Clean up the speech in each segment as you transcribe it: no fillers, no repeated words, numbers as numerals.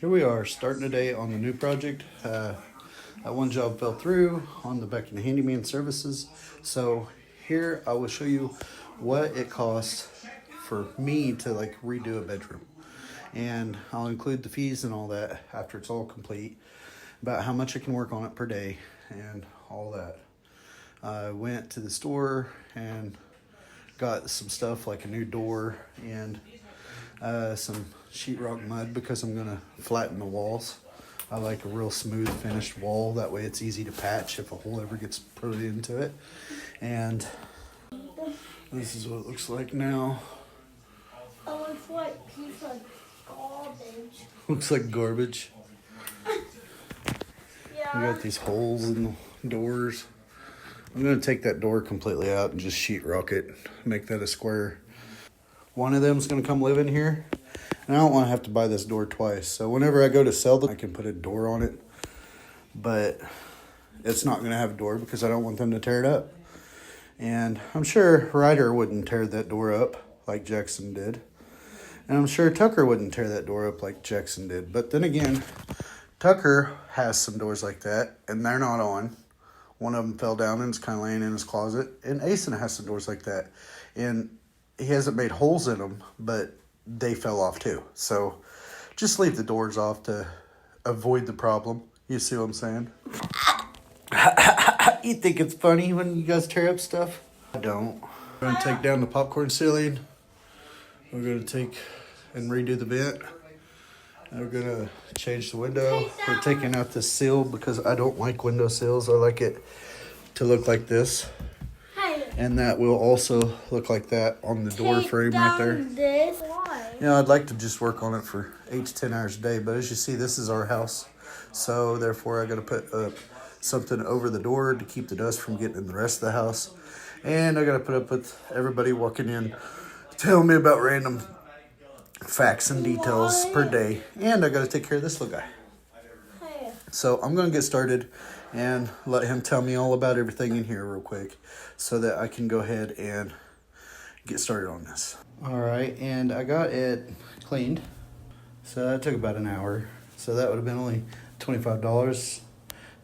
Here we are starting today on the new project. That one job fell through on the back in handyman services. So here I will show you what it costs for me to like redo a bedroom. And I'll include the fees and all that after it's all complete, about how much I can work on it per day and all that. I went to the store and got some stuff like a new door and some sheetrock mud because I'm gonna flatten the walls. I like a real smooth finished wall, that way it's easy to patch if a hole ever gets put into it. And this is what it looks like now. It looks like piece of garbage. Looks like garbage. Yeah. We got these holes in the doors. I'm gonna take that door completely out and just sheetrock it, make that a square. One of them's gonna come live in here, and I don't want to have to buy this door twice. So whenever I go to sell them, I can put a door on it, but it's not gonna have a door because I don't want them to tear it up. And I'm sure Ryder wouldn't tear that door up like Jackson did, and I'm sure Tucker wouldn't tear that door up like Jackson did. But then again, Tucker has some doors like that, and they're not on. One of them fell down and is kind of laying in his closet. And Asen has some doors like that. And he hasn't made holes in them, but they fell off too. So just leave the doors off to avoid the problem. You see what I'm saying? You think it's funny when you guys tear up stuff? I don't. We're going to take down the popcorn ceiling. We're going to take and redo the vent. We're gonna change the window. We're taking out the sill because I don't like window sills. I like it to look like this. And that will also look like that on the door frame right there. This. Why? You know, I'd like to just work on it for 8 to 10 hours a day, but as you see, this is our house. So therefore I gotta put up something over the door to keep the dust from getting in the rest of the house. And I gotta put up with everybody walking in telling me about random facts and details per day, and I got to take care of this little guy. So I'm going to get started and let him tell me all about everything in here real quick so that I can go ahead and get started on this. All right, and I got it cleaned, so that took about an hour, so that would have been only $25.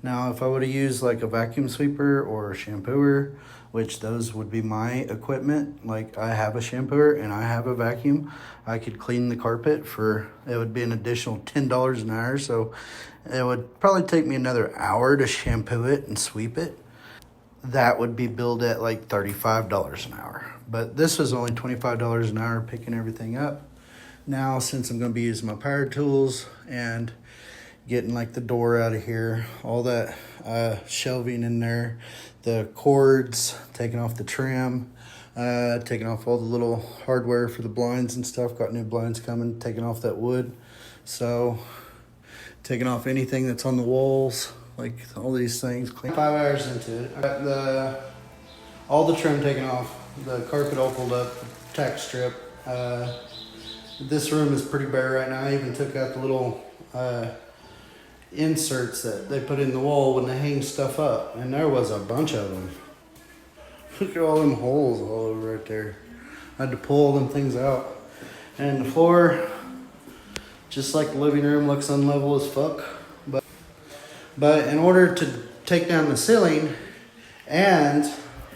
Now if I would have used like a vacuum sweeper or a shampooer, which those would be my equipment, like I have a shampooer and I have a vacuum, I could clean the carpet for, it would be an additional $10 an hour. So it would probably take me another hour to shampoo it and sweep it. That would be billed at like $35 an hour. But this was only $25 an hour picking everything up. Now, since I'm gonna be using my power tools and getting like the door out of here, all that shelving in there, the cords, taking off the trim, taking off all the little hardware for the blinds and stuff. Got new blinds coming, taking off that wood. So taking off anything that's on the walls, like all these things. 5 hours into it. I got all the trim taken off, the carpet all pulled up, tack strip. This room is pretty bare right now. I even took out the little inserts that they put in the wall when they hang stuff up, and there was a bunch of them. Look at all them holes all over right there. I had to pull all them things out. And the floor, just like the living room, looks unlevel as fuck. But in order to take down the ceiling and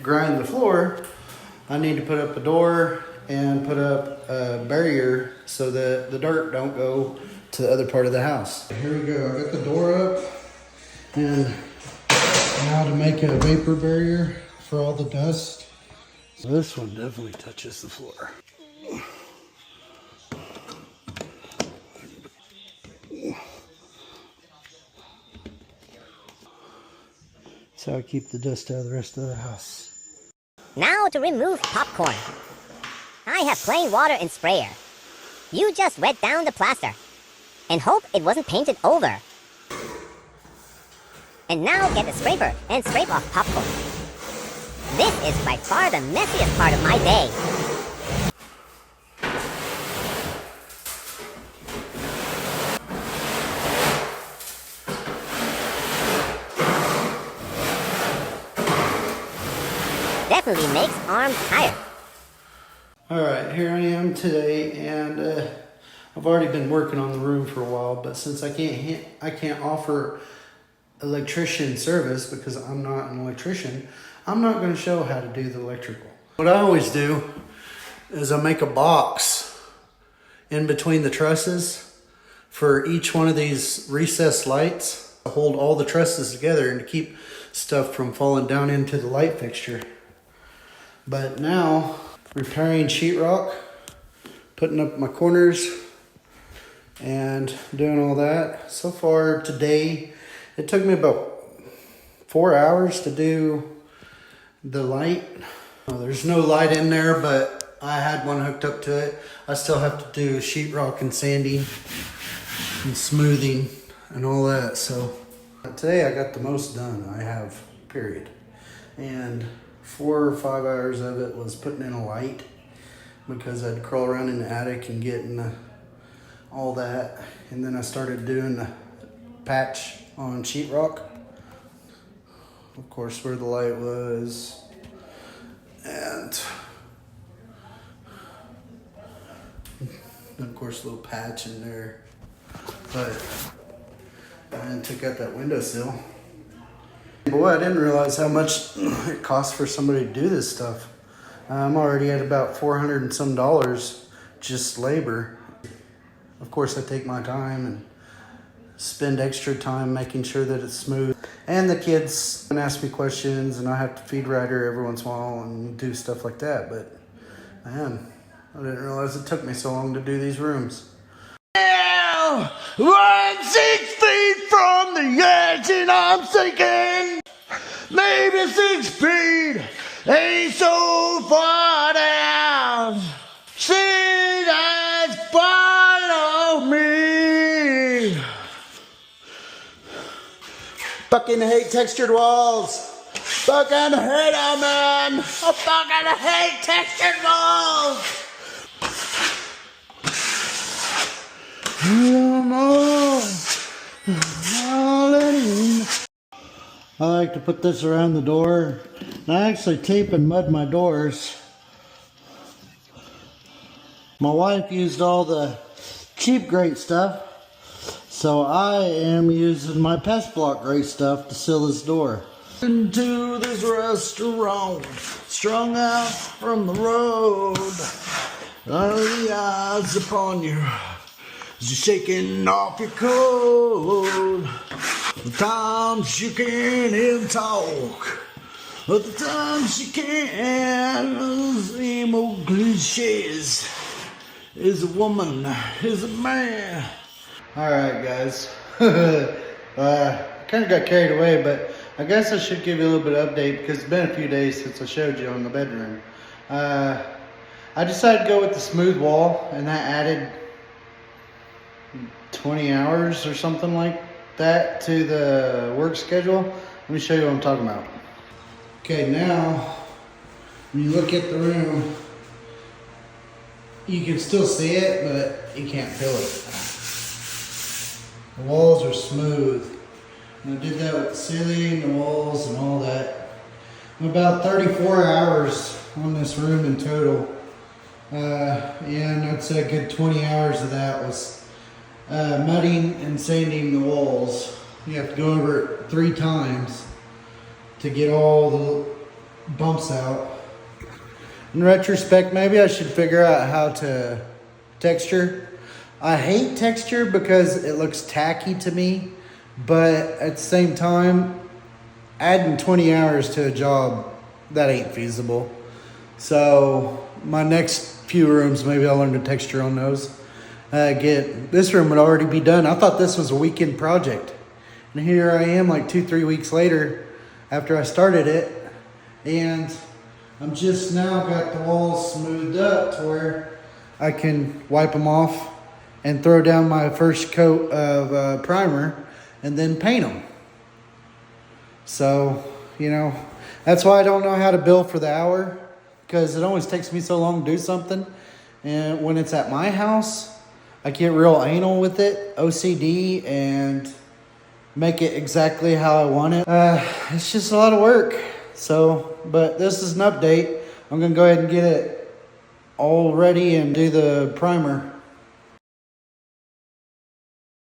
grind the floor, I need to put up a door and put up a barrier so that the dirt don't go to the other part of the house. Here we go. I got the door up, and now to make a vapor barrier for all the dust. So this one definitely touches the floor. That's how I keep the dust out of the rest of the house. Now to remove popcorn. I have plain water and sprayer. You just wet down the plaster and hope it wasn't painted over. And now get the scraper and scrape off popcorn. This is by far the messiest part of my day. Definitely makes arms tired. All right, here I am today, and I've already been working on the room for a while, but since I can't offer electrician service because I'm not an electrician, I'm not going to show how to do the electrical. What I always do is I make a box in between the trusses for each one of these recessed lights to hold all the trusses together and to keep stuff from falling down into the light fixture. But now, repairing sheetrock, putting up my corners, and doing all that. So far today, it took me about 4 hours to do the light. There's no light in there, but I had one hooked up to it. I still have to do sheetrock and sanding and smoothing and all that. So today I got the most done I have, period. And 4 or 5 hours of it was putting in a light because I'd crawl around in the attic and getting all that. And then I started doing the patch on sheetrock. Of course, where the light was. And of course, a little patch in there. But I then took out that windowsill. Boy, I didn't realize how much it costs for somebody to do this stuff. I'm already at about $400 and some just labor. Of course, I take my time and spend extra time making sure that it's smooth. And the kids can ask me questions, and I have to feed Ryder every once in a while and do stuff like that. But man, I didn't realize it took me so long to do these rooms. Now, I'm 6 feet from the edge and I'm sinking. Maybe 6 feet ain't so far down. See that follow me. Fucking hate textured walls. Fucking hate them, man. I fucking hate textured walls. I like to put this around the door. I actually tape and mud my doors. My wife used all the cheap grate stuff, so I am using my pest block grate stuff to seal this door. Into this restaurant, strung out from the road, are the eyes upon you. You're shaking off your coat. The times you can't even talk. But the times you can't. The same old cliches. Is a woman, is a man. Alright guys, kind of got carried away, but I guess I should give you a little bit of update because it's been a few days since I showed you on the bedroom. I decided to go with the smooth wall, and that added 20 hours or something like that to the work schedule. Let me show you what I'm talking about. Okay, now when you look at the room, you can still see it, but you can't feel it. The walls are smooth. And I did that with the ceiling, the walls, and all that. I'm about 34 hours on this room in total. And I'd say a good 20 hours of that was mudding and sanding the walls. You have to go over it 3 times to get all the bumps out. In retrospect, maybe I should figure out how to texture. I hate texture because it looks tacky to me, but at the same time, adding 20 hours to a job, that ain't feasible. So my next few rooms, maybe I'll learn to texture on those. This room would already be done. I thought this was a weekend project. And here I am like 2-3 weeks later after I started it, and I'm just now got the walls smoothed up to where I can wipe them off and throw down my first coat of primer and then paint them. So, you know, that's why I don't know how to bill for the hour, because it always takes me so long to do something. And when it's at my house, I get real anal with it, OCD, and make it exactly how I want it. It's just a lot of work. So, but this is an update. I'm gonna go ahead and get it all ready and do the primer.